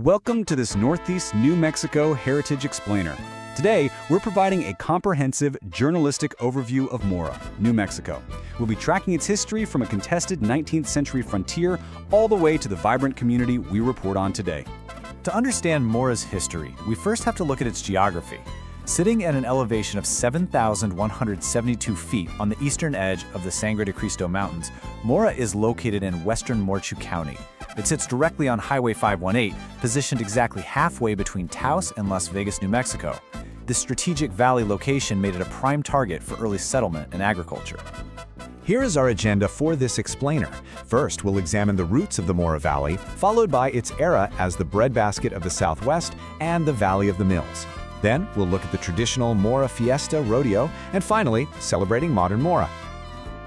Welcome to this Northeast New Mexico Heritage Explainer. Today, we're providing a comprehensive journalistic overview of Mora, New Mexico. We'll be tracking its history from a contested 19th century frontier all the way to the vibrant community we report on today. To understand Mora's history, we first have to look at its geography. Sitting at an elevation of 7,172 feet on the eastern edge of the Sangre de Cristo Mountains, Mora is located in western Morchu County. It sits directly on Highway 518, positioned exactly halfway between Taos and Las Vegas, New Mexico. This strategic valley location made it a prime target for early settlement and agriculture. Here is our agenda for this explainer. First, we'll examine the roots of the Mora Valley, followed by its era as the breadbasket of the Southwest and the Valley of the Mills. Then, we'll look at the traditional Mora Fiesta Rodeo, and finally, celebrating modern Mora.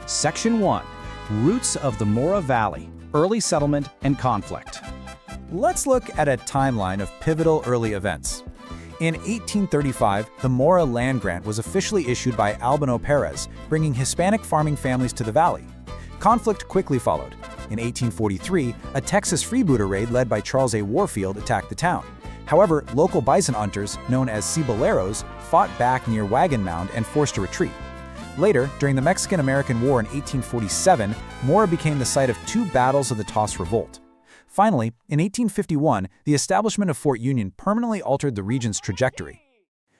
Section 1. Roots of the Mora Valley, Early Settlement and Conflict. Let's look at a timeline of pivotal early events. In 1835, the Mora Land Grant was officially issued by Albano Perez, bringing Hispanic farming families to the valley. Conflict quickly followed. In 1843, a Texas freebooter raid led by Charles A. Warfield attacked the town. However, local bison hunters, known as ciboleros, fought back near Wagon Mound and forced a retreat. Later, during the Mexican-American War in 1847, Mora became the site of two battles of the Taos Revolt. Finally, in 1851, the establishment of Fort Union permanently altered the region's trajectory.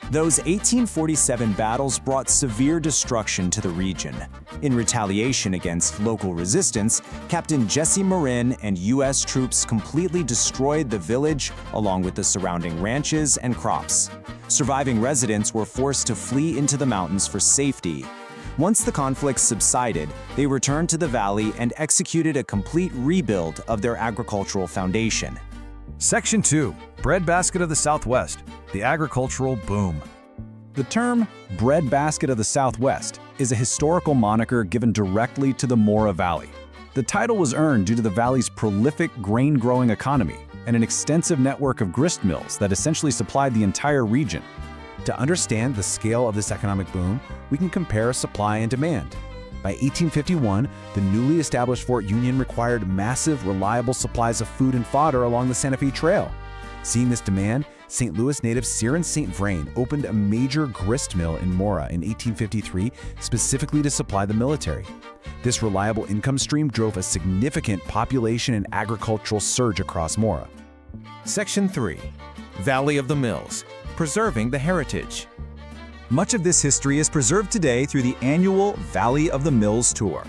Those 1847 battles brought severe destruction to the region. In retaliation against local resistance, Captain Jesse Marin and U.S. troops completely destroyed the village along with the surrounding ranches and crops. Surviving residents were forced to flee into the mountains for safety. Once the conflict subsided, they returned to the valley and executed a complete rebuild of their agricultural foundation. Section 2. Breadbasket of the Southwest, the agricultural boom. The term Breadbasket of the Southwest is a historical moniker given directly to the Mora Valley. The title was earned due to the valley's prolific grain-growing economy and an extensive network of grist mills that essentially supplied the entire region. To understand the scale of this economic boom, we can compare supply and demand. By 1851, the newly established Fort Union required massive, reliable supplies of food and fodder along the Santa Fe Trail. Seeing this demand, St. Louis native Siren St. Vrain opened a major grist mill in Mora in 1853 specifically to supply the military. This reliable income stream drove a significant population and agricultural surge across Mora. Section 3. Valley of the Mills, preserving the heritage. Much of this history is preserved today through the annual Valley of the Mills tour.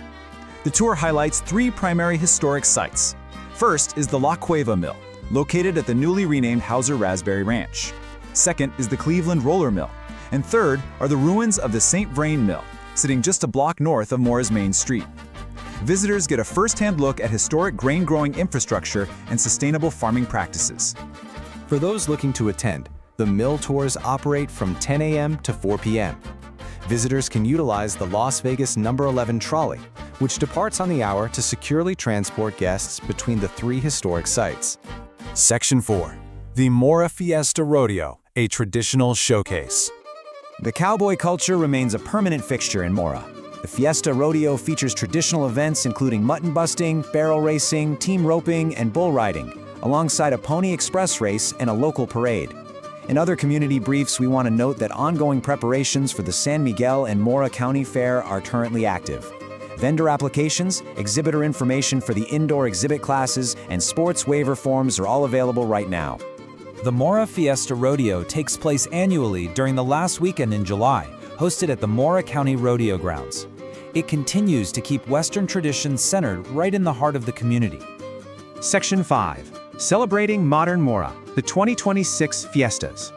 The tour highlights three primary historic sites. First is the La Cueva Mill, located at the newly renamed Hauser Raspberry Ranch. Second is the Cleveland Roller Mill. And third are the ruins of the St. Vrain Mill, sitting just a block north of Mora's main street. Visitors get a first-hand look at historic grain-growing infrastructure and sustainable farming practices. For those looking to attend, the mill tours operate from 10 a.m. to 4 p.m. Visitors can utilize the Las Vegas No. 11 trolley, which departs on the hour to securely transport guests between the three historic sites. Section 4. The Mora Fiesta Rodeo, a traditional showcase. The cowboy culture remains a permanent fixture in Mora. The Fiesta Rodeo features traditional events including mutton busting, barrel racing, team roping, and bull riding, alongside a pony express race and a local parade. In other community briefs, we want to note that ongoing preparations for the San Miguel and Mora County Fair are currently active. Vendor applications, exhibitor information for the indoor exhibit classes, and sports waiver forms are all available right now. The Mora Fiesta Rodeo takes place annually during the last weekend in July, hosted at the Mora County Rodeo Grounds. It continues to keep Western traditions centered right in the heart of the community. Section 5. Celebrating Modern Mora, the 2026 Fiestas.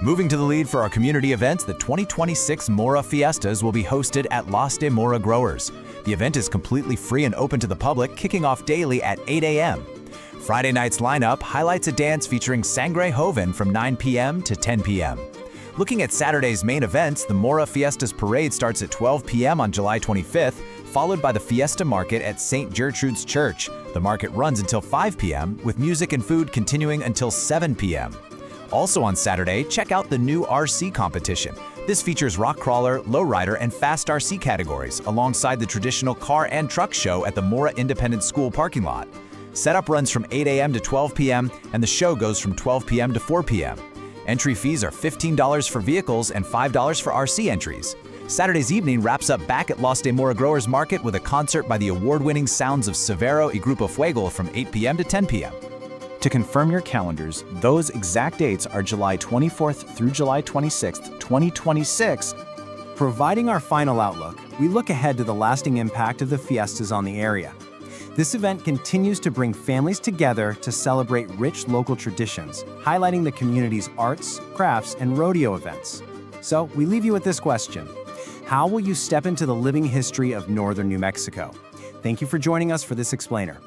Moving to the lead for our community events, the 2026 Mora Fiestas will be hosted at Los de Mora Growers. The event is completely free and open to the public, kicking off daily at 8 a.m. Friday night's lineup highlights a dance featuring Sangre Joven from 9 p.m. to 10 p.m. Looking at Saturday's main events, the Mora Fiestas Parade starts at 12 p.m. on July 25th, followed by the Fiesta Market at St. Gertrude's Church. The market runs until 5 p.m., with music and food continuing until 7 p.m. Also on Saturday, check out the new RC competition. This features rock crawler, lowrider, and fast RC categories, alongside the traditional car and truck show at the Mora Independent School parking lot. Setup runs from 8 a.m. to 12 p.m., and the show goes from 12 p.m. to 4 p.m. Entry fees are $15 for vehicles and $5 for RC entries. Saturday's evening wraps up back at Los de Mora Growers Market with a concert by the award-winning Sounds of Severo y Grupo Fuego from 8 p.m. to 10 p.m. To confirm your calendars, those exact dates are July 24th through July 26th, 2026. Providing our final outlook, we look ahead to the lasting impact of the fiestas on the area. This event continues to bring families together to celebrate rich local traditions, highlighting the community's arts, crafts, and rodeo events. So we leave you with this question. How will you step into the living history of northern New Mexico? Thank you for joining us for this explainer.